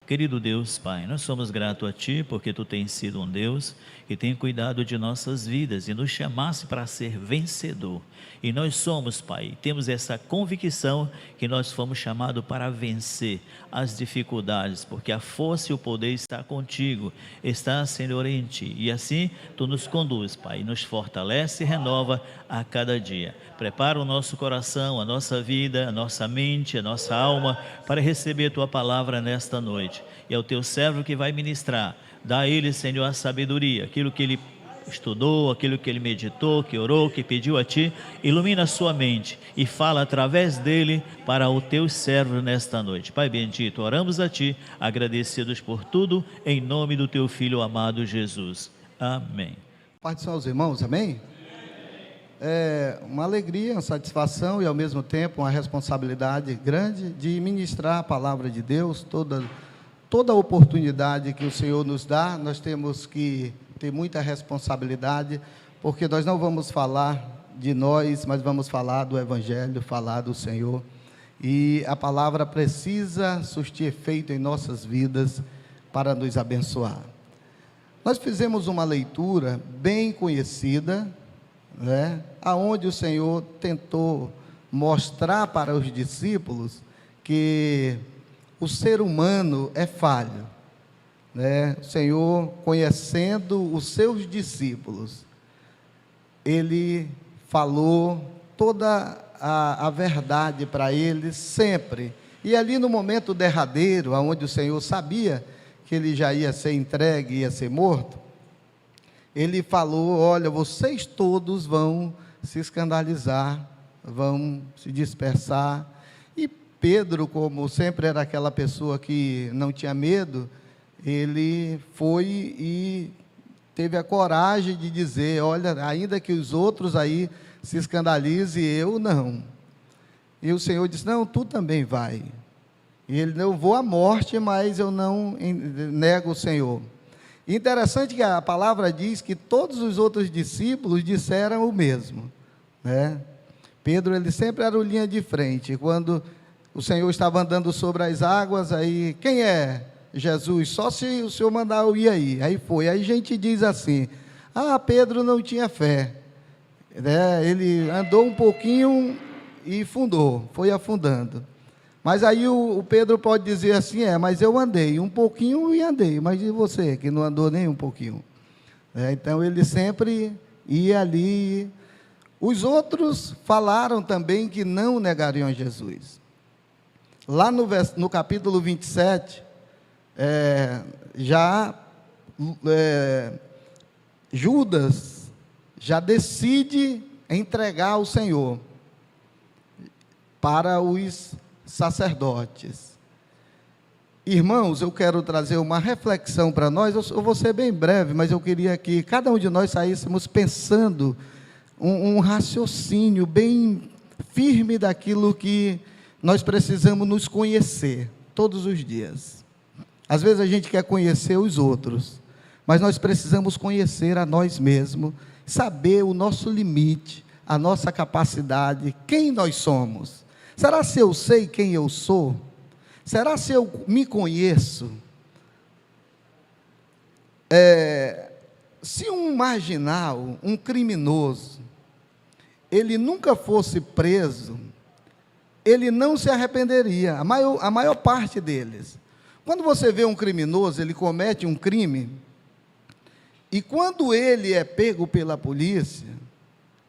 Querido Deus, Pai, nós somos gratos a Ti porque Tu tens sido um Deus que tem cuidado de nossas vidas e nos chamasse para ser vencedor. E nós somos, Pai, temos essa convicção que nós fomos chamados para vencer as dificuldades, porque a força e o poder está contigo, está, Senhor, em Ti. E assim Tu nos conduz, Pai, nos fortalece e renova a cada dia. Prepara o nosso coração, a nossa vida, a nossa mente, a nossa alma para receber Tua palavra nesta noite. E é o Teu servo que vai ministrar. Dá a ele, Senhor, a sabedoria, aquilo que ele estudou, aquilo que ele meditou, que orou, que pediu a Ti. Ilumina a sua mente e fala através dele para o Teu servo nesta noite. Pai bendito, oramos a Ti, agradecidos por tudo, em nome do Teu Filho amado Jesus. Amém. Pai do Senhor, os irmãos, amém? É uma alegria, uma satisfação e ao mesmo tempo uma responsabilidade grande de ministrar a palavra de Deus. Toda oportunidade que o Senhor nos dá, nós temos que ter muita responsabilidade, porque nós não vamos falar de nós, mas vamos falar do Evangelho, falar do Senhor, e a palavra precisa surtir efeito em nossas vidas para nos abençoar. Nós fizemos uma leitura bem conhecida, aonde o Senhor tentou mostrar para os discípulos que o ser humano é falho, O Senhor, conhecendo os seus discípulos, Ele falou toda a verdade para eles sempre, e ali no momento derradeiro, onde o Senhor sabia que Ele já ia ser entregue, ia ser morto, Ele falou: olha, vocês todos vão se escandalizar, vão se dispersar. E Pedro, como sempre era aquela pessoa que não tinha medo, ele foi e teve a coragem de dizer: olha, ainda que os outros aí se escandalizem, eu não. E o Senhor disse: não, tu também vai. E ele: eu vou à morte, mas eu não nego o Senhor. Interessante que a palavra diz que todos os outros discípulos disseram o mesmo, Pedro, ele sempre era o linha de frente. Quando o Senhor estava andando sobre as águas, aí: quem é Jesus? Só se o Senhor mandar eu ir aí. Aí foi. Aí a gente diz assim: Pedro não tinha fé, ele andou um pouquinho e foi afundando. Mas aí o Pedro pode dizer assim: mas eu andei um pouquinho e andei, mas e você que não andou nem um pouquinho? Então ele sempre ia ali. Os outros falaram também que não negariam Jesus. Lá no capítulo 27, Judas já decide entregar o Senhor para os sacerdotes. Irmãos, eu quero trazer uma reflexão para nós. Eu vou ser bem breve, mas eu queria que cada um de nós saíssemos pensando um raciocínio bem firme daquilo que nós precisamos nos conhecer todos os dias. Às vezes a gente quer conhecer os outros, mas nós precisamos conhecer a nós mesmos, saber o nosso limite, a nossa capacidade, quem nós somos. Será se eu sei quem eu sou? Será se eu me conheço? Se um marginal, um criminoso, ele nunca fosse preso, ele não se arrependeria, a maior parte deles. Quando você vê um criminoso, ele comete um crime, e quando ele é pego pela polícia,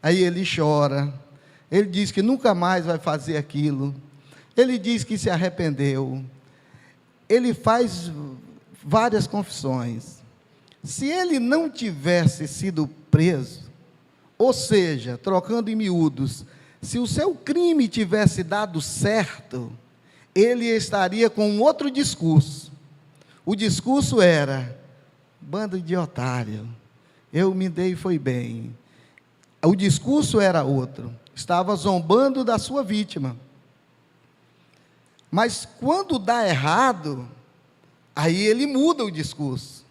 aí ele chora, ele diz que nunca mais vai fazer aquilo, ele diz que se arrependeu, ele faz várias confissões. Se ele não tivesse sido preso, ou seja, trocando em miúdos, se o seu crime tivesse dado certo, ele estaria com um outro discurso. O discurso era: bando de otário, eu me dei foi bem. O discurso era outro, estava zombando da sua vítima. Mas quando dá errado, aí ele muda o discurso.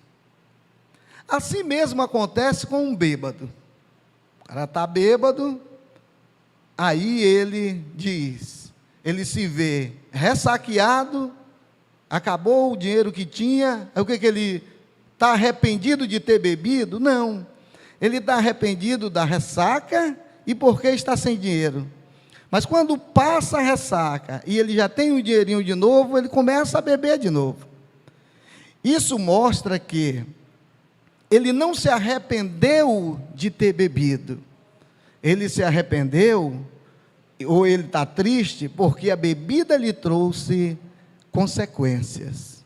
Assim mesmo acontece com um bêbado. O cara está bêbado, aí ele diz, ele se vê ressaqueado, acabou o dinheiro que tinha, aí o que ele está arrependido de ter bebido? Não, ele está arrependido da ressaca e porque está sem dinheiro. Mas quando passa a ressaca e ele já tem um dinheirinho de novo, ele começa a beber de novo. Isso mostra que ele não se arrependeu de ter bebido, ele se arrependeu, ou ele está triste, porque a bebida lhe trouxe consequências.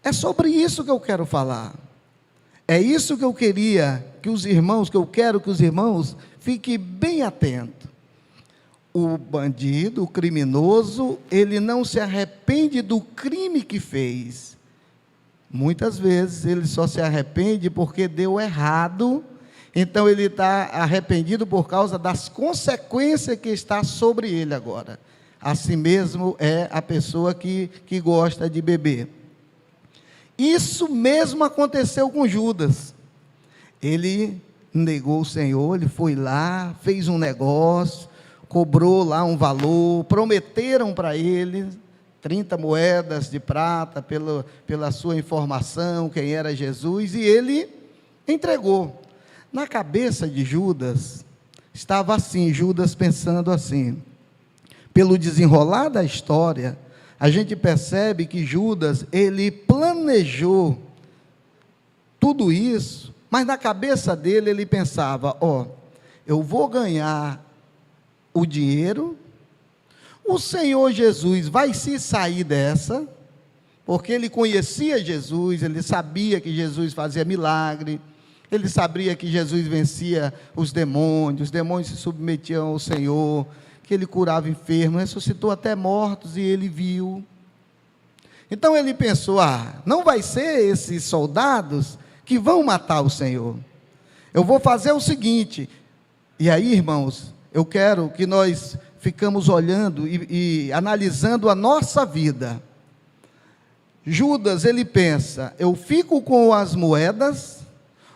É sobre isso que eu quero falar. É isso que eu queria que os irmãos, que eu quero que os irmãos fiquem bem atentos. O bandido, o criminoso, ele não se arrepende do crime que fez. Muitas vezes ele só se arrepende porque deu errado, então ele está arrependido por causa das consequências que está sobre ele agora. Assim mesmo é a pessoa que gosta de beber. Isso mesmo aconteceu com Judas. Ele negou o Senhor, ele foi lá, fez um negócio, cobrou lá um valor, prometeram para ele 30 moedas de prata pela sua informação, quem era Jesus, e ele entregou. Na cabeça de Judas, estava assim, Judas pensando assim. Pelo desenrolar da história, a gente percebe que Judas, ele planejou tudo isso, mas na cabeça dele ele pensava, eu vou ganhar o dinheiro, o Senhor Jesus vai se sair dessa, porque ele conhecia Jesus, ele sabia que Jesus fazia milagre, ele sabia que Jesus vencia os demônios se submetiam ao Senhor, que ele curava enfermos, ressuscitou até mortos e ele viu. Então ele pensou, não vai ser esses soldados que vão matar o Senhor. Eu vou fazer o seguinte, e aí, irmãos, eu quero que nós ficamos olhando e analisando a nossa vida. Judas, ele pensa, eu fico com as moedas,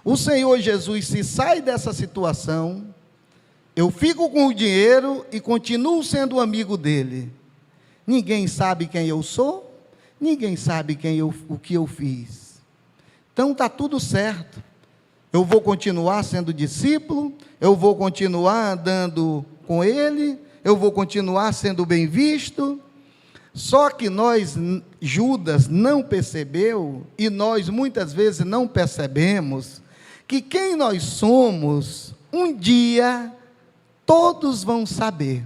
o Senhor Jesus se sai dessa situação, eu fico com o dinheiro e continuo sendo amigo dele. Ninguém sabe quem eu sou, ninguém sabe o que eu fiz. Então está tudo certo. Eu vou continuar sendo discípulo, eu vou continuar andando com ele, eu vou continuar sendo bem visto. Só que Judas não percebeu, e nós muitas vezes não percebemos, que quem nós somos, um dia, todos vão saber.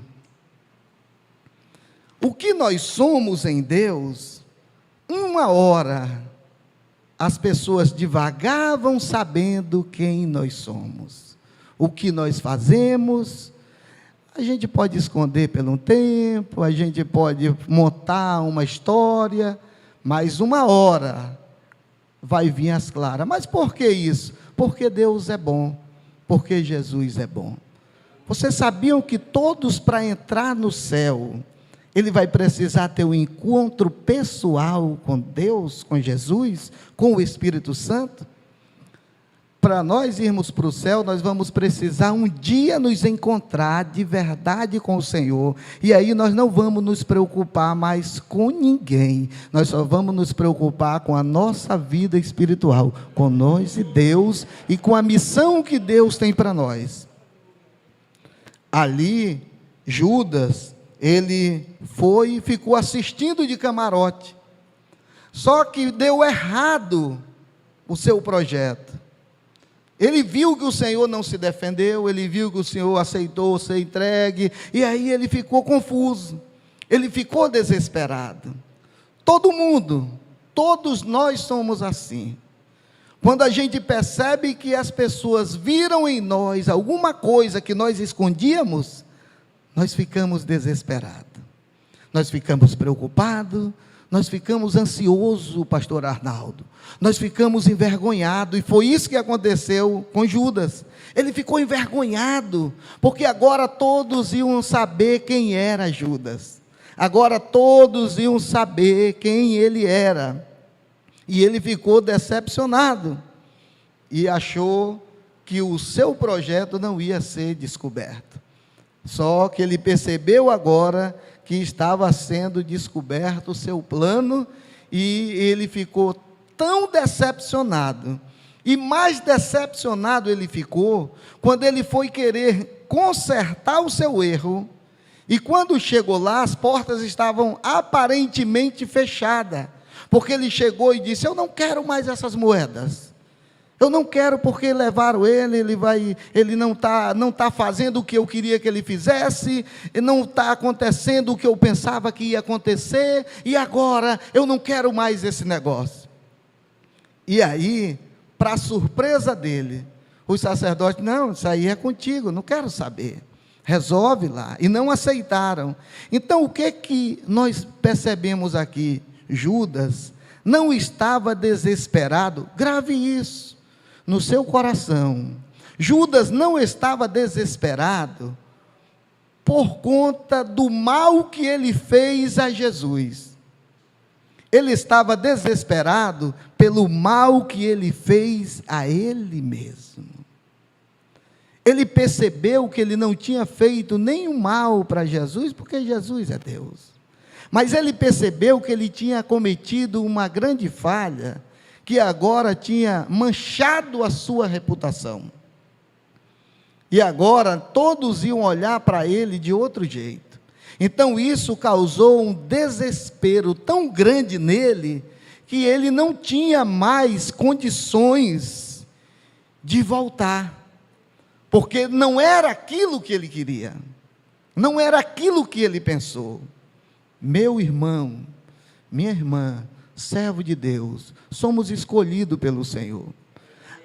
O que nós somos em Deus, uma hora, as pessoas devagar vão sabendo quem nós somos. O que nós fazemos, a gente pode esconder por um tempo, a gente pode montar uma história, mas uma hora vai vir às claras. Mas por que isso? Porque Deus é bom, porque Jesus é bom. Vocês sabiam que todos, para entrar no céu, ele vai precisar ter um encontro pessoal com Deus, com Jesus, com o Espírito Santo? Para nós irmos para o céu, nós vamos precisar um dia nos encontrar de verdade com o Senhor, e aí nós não vamos nos preocupar mais com ninguém, nós só vamos nos preocupar com a nossa vida espiritual, com nós e Deus, e com a missão que Deus tem para nós. Ali, Judas, ele foi e ficou assistindo de camarote, só que deu errado o seu projeto. Ele viu que o Senhor não se defendeu, ele viu que o Senhor aceitou ser entregue, e aí ele ficou confuso, ele ficou desesperado. Todo mundo, todos nós somos assim. Quando a gente percebe que as pessoas viram em nós alguma coisa que nós escondíamos, nós ficamos desesperados, nós ficamos preocupados, nós ficamos ansiosos, pastor Arnaldo, nós ficamos envergonhados, e foi isso que aconteceu com Judas. Ele ficou envergonhado, porque agora todos iam saber quem era Judas, agora todos iam saber quem ele era, e ele ficou decepcionado, e achou que o seu projeto não ia ser descoberto. Só que ele percebeu agora que estava sendo descoberto o seu plano, e ele ficou tão decepcionado, e mais decepcionado ele ficou, quando ele foi querer consertar o seu erro, e quando chegou lá, as portas estavam aparentemente fechadas, porque ele chegou e disse: eu não quero mais essas moedas, eu não quero, porque levaram ele não tá fazendo o que eu queria que ele fizesse, não está acontecendo o que eu pensava que ia acontecer, e agora eu não quero mais esse negócio. E aí, para surpresa dele, os sacerdotes: não, isso aí é contigo, não quero saber, resolve lá. E não aceitaram. Então, o que nós percebemos aqui? Judas não estava desesperado, grave isso no seu coração. Judas não estava desesperado por conta do mal que ele fez a Jesus. Ele estava desesperado pelo mal que ele fez a ele mesmo. Ele percebeu que ele não tinha feito nenhum mal para Jesus, porque Jesus é Deus. Mas ele percebeu que ele tinha cometido uma grande falha, que agora tinha manchado a sua reputação. E agora todos iam olhar para ele de outro jeito. Então isso causou um desespero tão grande nele, que ele não tinha mais condições de voltar, porque não era aquilo que ele queria, não era aquilo que ele pensou. Meu irmão, minha irmã, servo de Deus, somos escolhidos pelo Senhor.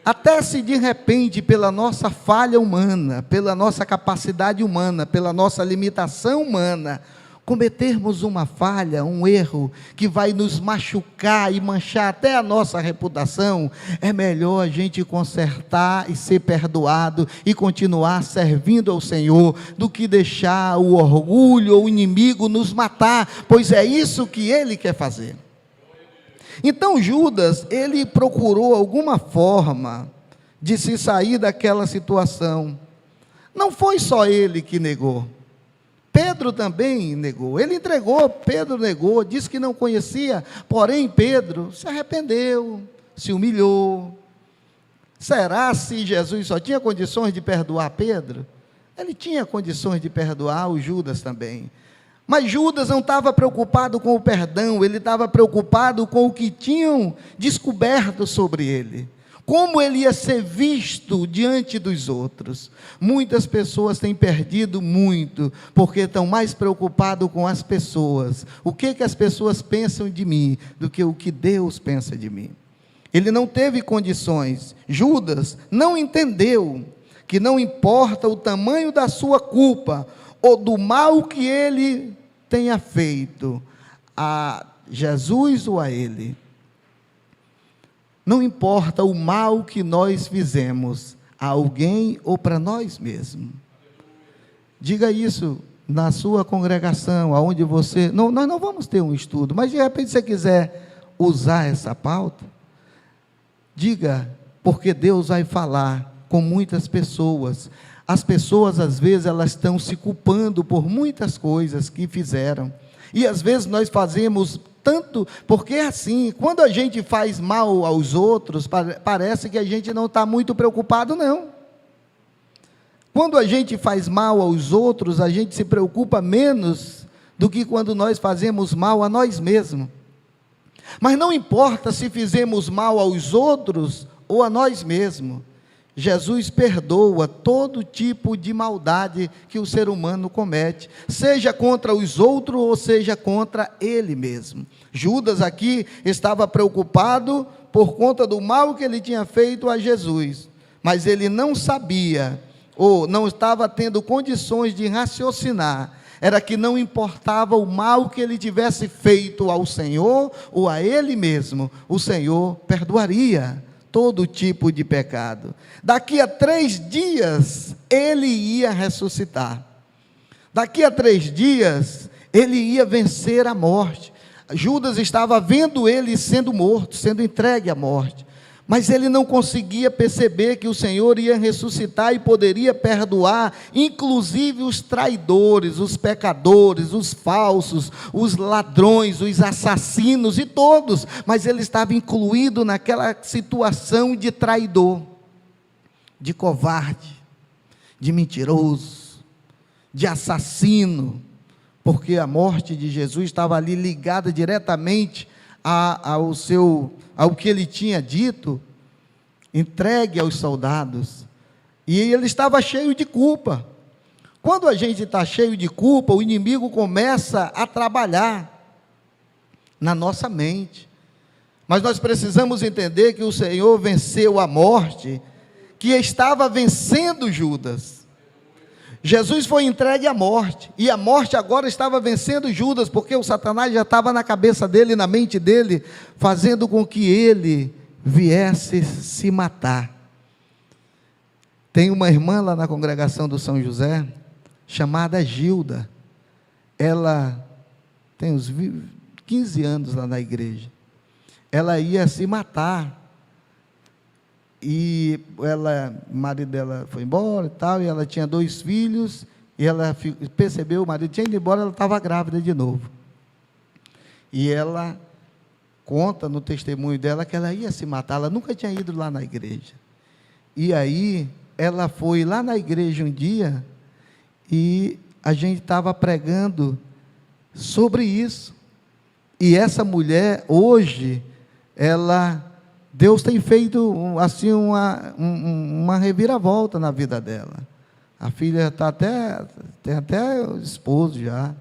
Até se de repente, pela nossa falha humana, pela nossa capacidade humana, pela nossa limitação humana, cometermos uma falha, um erro, que vai nos machucar e manchar até a nossa reputação, é melhor a gente consertar e ser perdoado e continuar servindo ao Senhor, do que deixar o orgulho ou o inimigo nos matar, pois é isso que ele quer fazer. Então Judas, ele procurou alguma forma de se sair daquela situação. Não foi só ele que negou, Pedro também negou. Ele entregou, Pedro negou, disse que não conhecia, porém Pedro se arrependeu, se humilhou. Será se Jesus só tinha condições de perdoar Pedro? Ele tinha condições de perdoar o Judas também. Mas Judas não estava preocupado com o perdão, ele estava preocupado com o que tinham descoberto sobre ele, como ele ia ser visto diante dos outros. Muitas pessoas têm perdido muito, porque estão mais preocupados com as pessoas, o que as pessoas pensam de mim, do que o que Deus pensa de mim. Ele não teve condições. Judas não entendeu que não importa o tamanho da sua culpa, ou do mal que ele tenha feito a Jesus ou a ele. Não importa o mal que nós fizemos a alguém ou para nós mesmos. Diga isso na sua congregação, aonde você... nós não vamos ter um estudo, mas de repente você quiser usar essa pauta, diga, porque Deus vai falar com muitas pessoas. As pessoas, às vezes, elas estão se culpando por muitas coisas que fizeram, e às vezes nós fazemos tanto, porque assim, quando a gente faz mal aos outros, parece que a gente não está muito preocupado, não. Quando a gente faz mal aos outros, a gente se preocupa menos do que quando nós fazemos mal a nós mesmos. Mas não importa se fizemos mal aos outros ou a nós mesmos, Jesus perdoa todo tipo de maldade que o ser humano comete, seja contra os outros ou seja contra ele mesmo. Judas aqui estava preocupado por conta do mal que ele tinha feito a Jesus, mas ele não sabia, ou não estava tendo condições de raciocinar, era que não importava o mal que ele tivesse feito ao Senhor ou a ele mesmo, o Senhor perdoaria todo tipo de pecado. Daqui a 3 dias, ele ia ressuscitar. Daqui a 3 dias, ele ia vencer a morte. Judas estava vendo ele sendo morto, sendo entregue à morte. Mas ele não conseguia perceber que o Senhor ia ressuscitar e poderia perdoar, inclusive os traidores, os pecadores, os falsos, os ladrões, os assassinos e todos. Mas ele estava incluído naquela situação de traidor, de covarde, de mentiroso, de assassino, porque a morte de Jesus estava ali ligada diretamente ao que ele tinha dito, entregue aos soldados, e ele estava cheio de culpa. Quando a gente está cheio de culpa, o inimigo começa a trabalhar na nossa mente, mas nós precisamos entender que o Senhor venceu a morte, que estava vencendo Judas. Jesus foi entregue à morte, e a morte agora estava vencendo Judas, porque o Satanás já estava na cabeça dele, na mente dele, fazendo com que ele viesse se matar. Tem uma irmã lá na congregação do São José, chamada Gilda. Ela tem uns 15 anos lá na igreja. Ela ia se matar, e o marido dela foi embora e tal, e ela tinha 2 filhos, e ela percebeu, o marido tinha ido embora, ela estava grávida de novo, e ela conta no testemunho dela que ela ia se matar, ela nunca tinha ido lá na igreja, e aí ela foi lá na igreja um dia, e a gente estava pregando sobre isso, e essa mulher hoje, Deus tem feito assim uma reviravolta na vida dela. A filha tem até esposo já,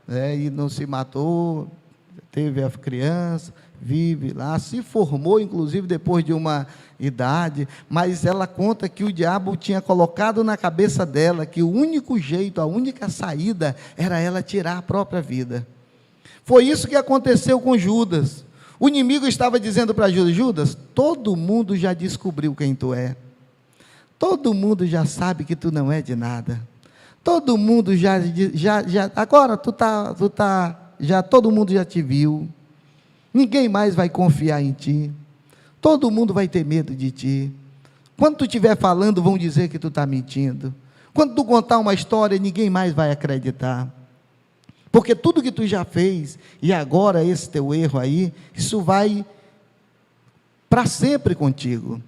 e não se matou, teve a criança, vive lá, se formou inclusive depois de uma idade, mas ela conta que o diabo tinha colocado na cabeça dela que o único jeito, a única saída era ela tirar a própria vida. Foi isso que aconteceu com Judas. O inimigo estava dizendo para Judas: Judas, todo mundo já descobriu quem tu é, todo mundo já sabe que tu não é de nada, todo mundo agora todo mundo já te viu, ninguém mais vai confiar em ti, todo mundo vai ter medo de ti, quando tu estiver falando vão dizer que tu está mentindo, quando tu contar uma história ninguém mais vai acreditar, porque tudo que tu já fez, e agora esse teu erro aí, isso vai para sempre contigo.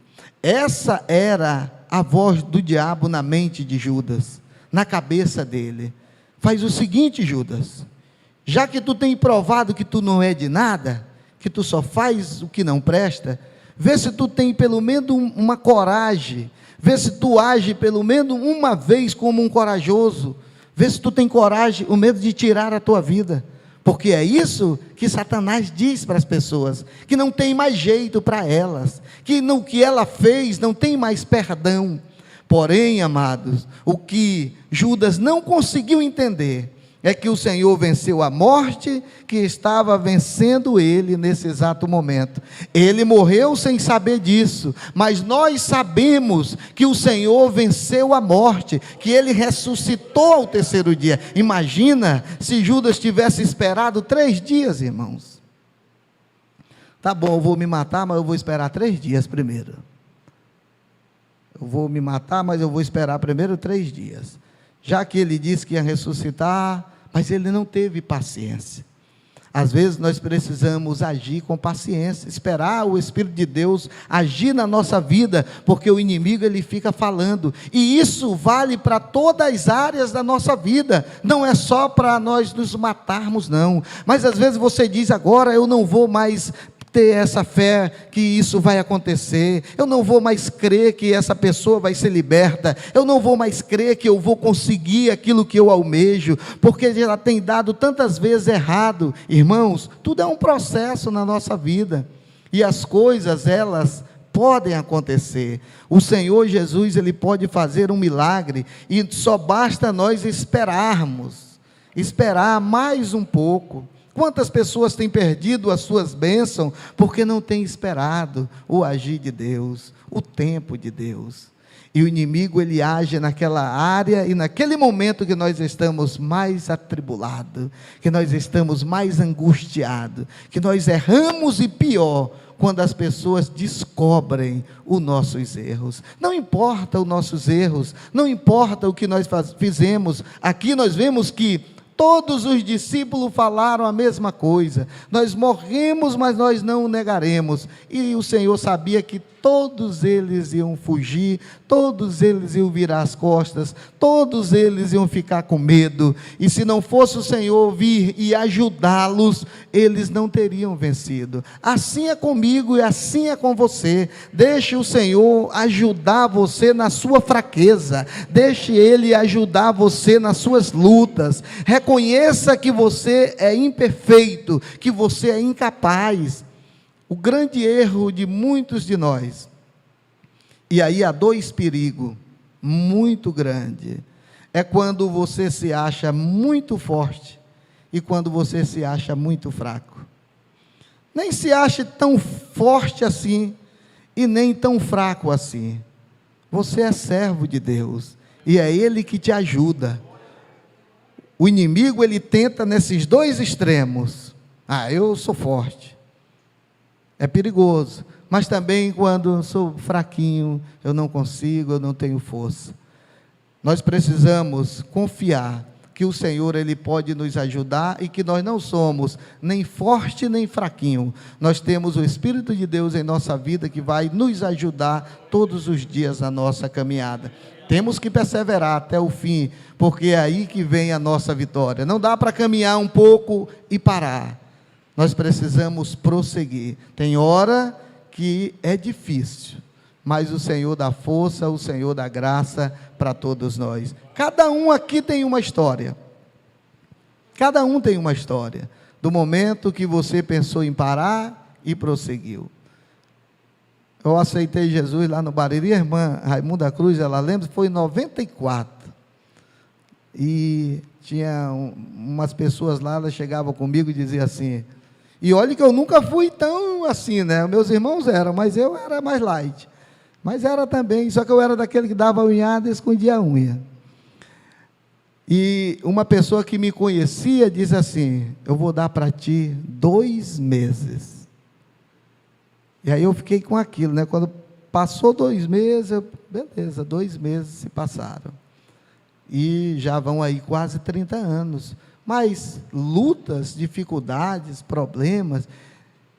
Essa era a voz do diabo na mente de Judas, na cabeça dele. Faz o seguinte, Judas, já que tu tem provado que tu não é de nada, que tu só faz o que não presta, vê se tu tem pelo menos uma coragem, vê se tu age pelo menos uma vez como um corajoso, vê se tu tem coragem, o medo de tirar a tua vida, porque é isso que Satanás diz para as pessoas, que não tem mais jeito para elas, que no que ela fez não tem mais perdão. Porém, amados, o que Judas não conseguiu entender, é que o Senhor venceu a morte que estava vencendo ele nesse exato momento. Ele morreu sem saber disso, mas nós sabemos que o Senhor venceu a morte, que ele ressuscitou ao 3º dia. Imagina se Judas tivesse esperado 3 dias, irmãos. Tá bom, eu vou me matar, mas eu vou esperar 3 dias primeiro. Eu vou me matar, mas eu vou esperar primeiro 3 dias. Já que ele disse que ia ressuscitar, mas ele não teve paciência. Às vezes nós precisamos agir com paciência, esperar o Espírito de Deus agir na nossa vida, porque o inimigo ele fica falando, e isso vale para todas as áreas da nossa vida, não é só para nós nos matarmos não, mas às vezes você diz: agora eu não vou mais ter essa fé que isso vai acontecer, eu não vou mais crer que essa pessoa vai ser liberta, eu não vou mais crer que eu vou conseguir aquilo que eu almejo, porque já tem dado tantas vezes errado. Irmãos, tudo é um processo na nossa vida, e as coisas elas podem acontecer. O Senhor Jesus ele pode fazer um milagre, e só basta nós esperar mais um pouco. Quantas pessoas têm perdido as suas bênçãos, porque não têm esperado o agir de Deus, o tempo de Deus, e o inimigo ele age naquela área, e naquele momento que nós estamos mais atribulados, que nós estamos mais angustiados, que nós erramos, e pior, quando as pessoas descobrem os nossos erros. Não importa os nossos erros, não importa o que nós fizemos. Aqui nós vemos que todos os discípulos falaram a mesma coisa: nós morremos, mas nós não o negaremos. E o Senhor sabia que todos eles iam fugir, todos eles iam virar as costas, todos eles iam ficar com medo, e se não fosse o Senhor vir e ajudá-los, eles não teriam vencido. Assim é comigo e assim é com você. Deixe o Senhor ajudar você na sua fraqueza, deixe Ele ajudar você nas suas lutas. Reconheça que você é imperfeito, que você é incapaz. O grande erro de muitos de nós, e aí há dois perigos muito grandes, é quando você se acha muito forte e quando você se acha muito fraco. Nem se ache tão forte assim e nem tão fraco assim. Você é servo de Deus e é Ele que te ajuda. O inimigo, ele tenta nesses dois extremos. Eu sou forte. É perigoso, mas também quando eu sou fraquinho, eu não consigo, eu não tenho força. Nós precisamos confiar que o Senhor, Ele pode nos ajudar e que nós não somos nem forte nem fraquinho. Nós temos o Espírito de Deus em nossa vida que vai nos ajudar todos os dias na nossa caminhada. Temos que perseverar até o fim, porque é aí que vem a nossa vitória. Não dá para caminhar um pouco e parar. Nós precisamos prosseguir. Tem hora que é difícil, mas o Senhor dá força, o Senhor dá graça para todos nós. Cada um aqui tem uma história. Cada um tem uma história. Do momento que você pensou em parar e prosseguiu. Eu aceitei Jesus lá no Bariri, a irmã Raimunda Cruz, ela lembra, foi em 94. E tinha umas pessoas lá, elas chegavam comigo e diziam assim... E olha que eu nunca fui tão assim, né? Meus irmãos eram, mas eu era mais light. Mas era também, só que eu era daquele que dava a unhada e escondia a unha. E uma pessoa que me conhecia disse assim: eu vou dar para ti 2 meses. E aí eu fiquei com aquilo, né? Quando passou 2 meses, beleza, 2 meses se passaram. E já vão aí quase 30 anos. Mas lutas, dificuldades, problemas,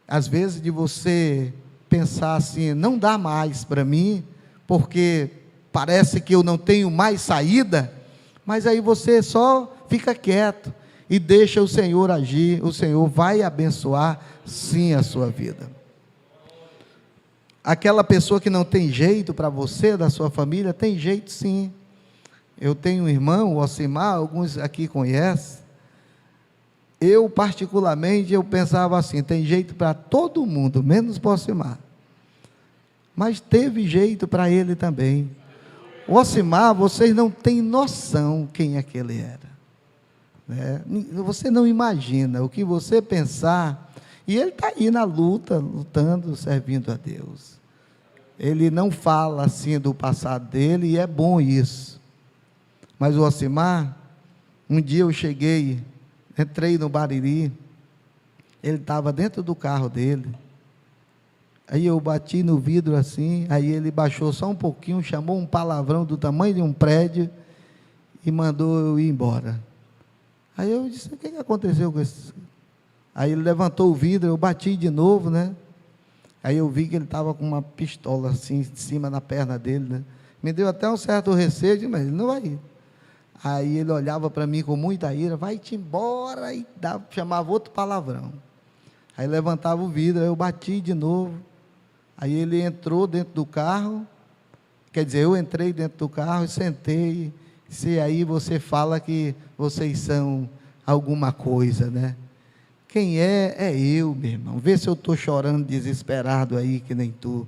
às vezes de você pensar assim, não dá mais para mim, porque parece que eu não tenho mais saída, mas aí você só fica quieto e deixa o Senhor agir, o Senhor vai abençoar sim a sua vida. Aquela pessoa que não tem jeito para você, da sua família, tem jeito sim. Eu tenho um irmão, o Osimar, alguns aqui conhecem. Eu, particularmente, eu pensava assim, tem jeito para todo mundo, menos para o Osimar. Mas teve jeito para ele também. O Osimar, vocês não têm noção quem é que ele era. Né? Você não imagina o que você pensar. E ele está aí na luta, lutando, servindo a Deus. Ele não fala assim do passado dele, e é bom isso. Mas o Osimar, um dia eu cheguei... Entrei no Bariri, ele estava dentro do carro dele, aí eu bati no vidro assim, aí ele baixou só um pouquinho, chamou um palavrão do tamanho de um prédio, e mandou eu ir embora. Aí eu disse, o que aconteceu com esse? Aí ele levantou o vidro, eu bati de novo, né? Aí eu vi que ele estava com uma pistola assim, em cima da perna dele, né? Me deu até um certo receio, mas ele não vai ir. Aí ele olhava para mim com muita ira, vai-te embora, e chamava outro palavrão. Aí levantava o vidro, aí eu bati de novo. Aí ele entrou dentro do carro, quer dizer, eu entrei dentro do carro e sentei. Se aí você fala que vocês são alguma coisa, né? Quem é eu, meu irmão. Vê se eu estou chorando desesperado aí, que nem tu.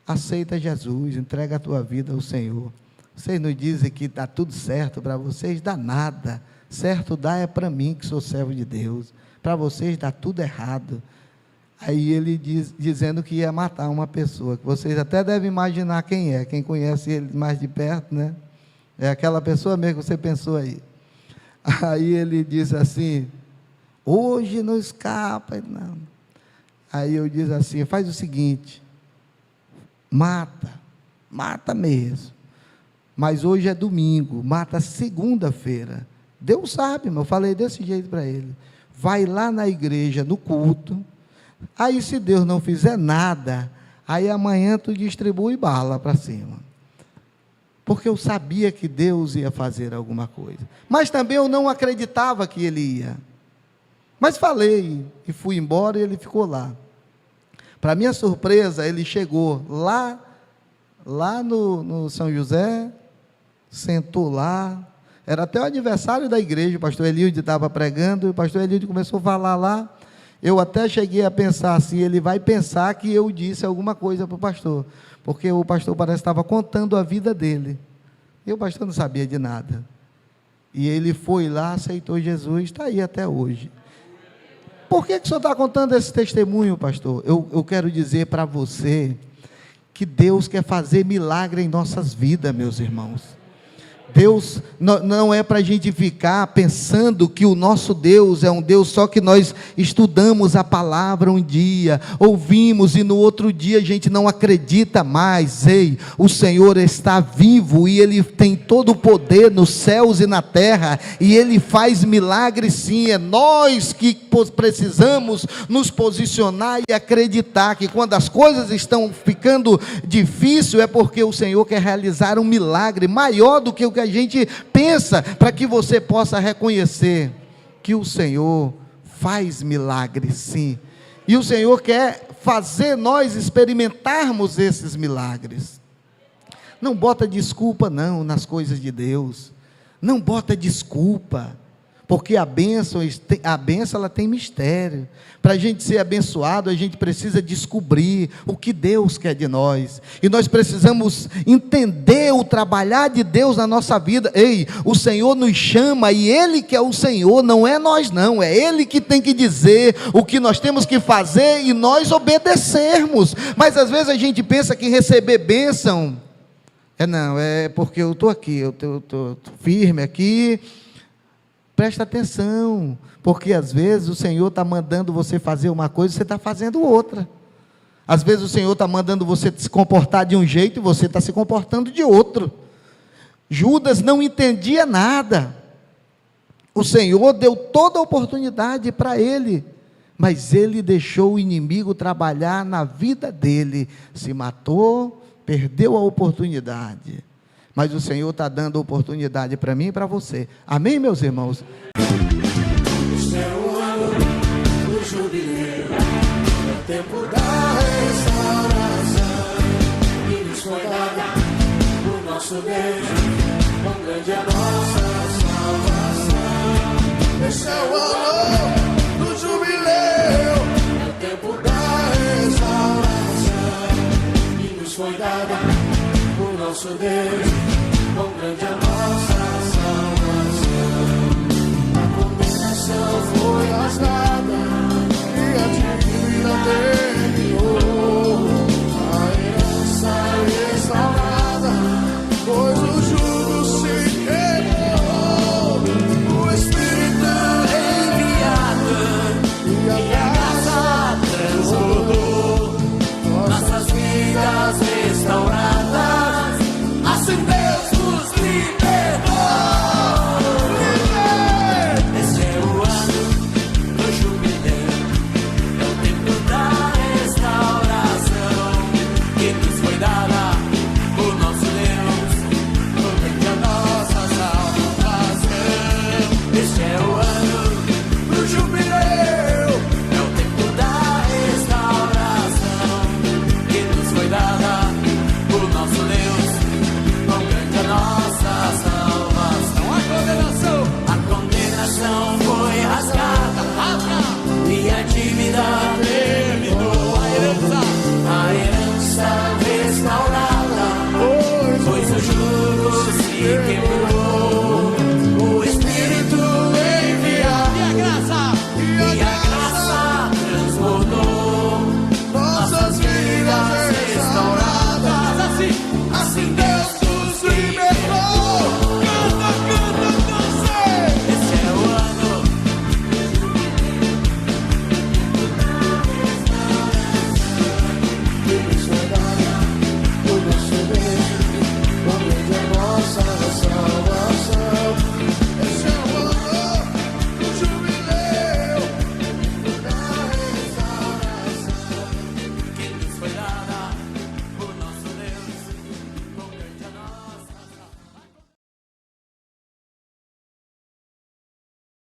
Aceita Jesus, entrega a tua vida ao Senhor. Vocês não dizem que está tudo certo para vocês? Dá nada. Certo dá é para mim, que sou servo de Deus. Para vocês dá tudo errado. Aí ele dizendo que ia matar uma pessoa, que vocês até devem imaginar quem é. Quem conhece ele mais de perto, né? É aquela pessoa mesmo que você pensou aí. Aí ele diz assim, hoje não escapa. Não. Aí eu disse assim, faz o seguinte, mata mesmo, mas hoje é domingo, mata segunda-feira. Deus sabe, mas eu falei desse jeito para ele, vai lá na igreja, no culto, aí se Deus não fizer nada, aí amanhã tu distribui bala para cima, porque eu sabia que Deus ia fazer alguma coisa, mas também eu não acreditava que ele ia, mas falei, e fui embora e ele ficou lá. Para minha surpresa, ele chegou lá no São José, sentou lá, era até o aniversário da igreja, o pastor Eliude estava pregando, e o pastor Eliude começou a falar lá, eu até cheguei a pensar assim, ele vai pensar que eu disse alguma coisa para o pastor, porque o pastor parece que estava contando a vida dele, e o pastor não sabia de nada, e ele foi lá, aceitou Jesus, está aí até hoje. Por que o senhor está contando esse testemunho, pastor? Eu quero dizer para você, que Deus quer fazer milagre em nossas vidas, meus irmãos. Deus não é para a gente ficar pensando que o nosso Deus é um Deus só que nós estudamos a palavra um dia, ouvimos e no outro dia a gente não acredita mais. Ei, o Senhor está vivo e Ele tem todo o poder nos céus e na terra, e Ele faz milagres sim. É nós que precisamos nos posicionar e acreditar que quando as coisas estão ficando difíceis é porque o Senhor quer realizar um milagre maior do que o que a gente pensa, para que você possa reconhecer que o Senhor faz milagres sim, e o Senhor quer fazer nós experimentarmos esses milagres. Não bota desculpa não nas coisas de Deus, não bota desculpa, porque a bênção ela tem mistério. Para a gente ser abençoado, a gente precisa descobrir o que Deus quer de nós, e nós precisamos entender o trabalhar de Deus na nossa vida. Ei, o Senhor nos chama, e Ele que é o Senhor, não é nós não, é Ele que tem que dizer o que nós temos que fazer, e nós obedecermos. Mas às vezes a gente pensa que receber bênção, é porque eu estou aqui, eu estou firme aqui. Presta atenção, porque às vezes o Senhor está mandando você fazer uma coisa e você está fazendo outra. Às vezes o Senhor está mandando você se comportar de um jeito e você está se comportando de outro. Judas não entendia nada. O Senhor deu toda a oportunidade para ele, mas ele deixou o inimigo trabalhar na vida dele, se matou, perdeu a oportunidade. Mas o Senhor está dando oportunidade para mim e para você. Amém, meus irmãos? Este é o ano do jubileu, é o tempo da restauração, e nos foi dada o nosso Deus, quão grande é a nossa salvação. Este é o ano do jubileu, é o tempo da restauração, e nos foi dada o nosso Deus.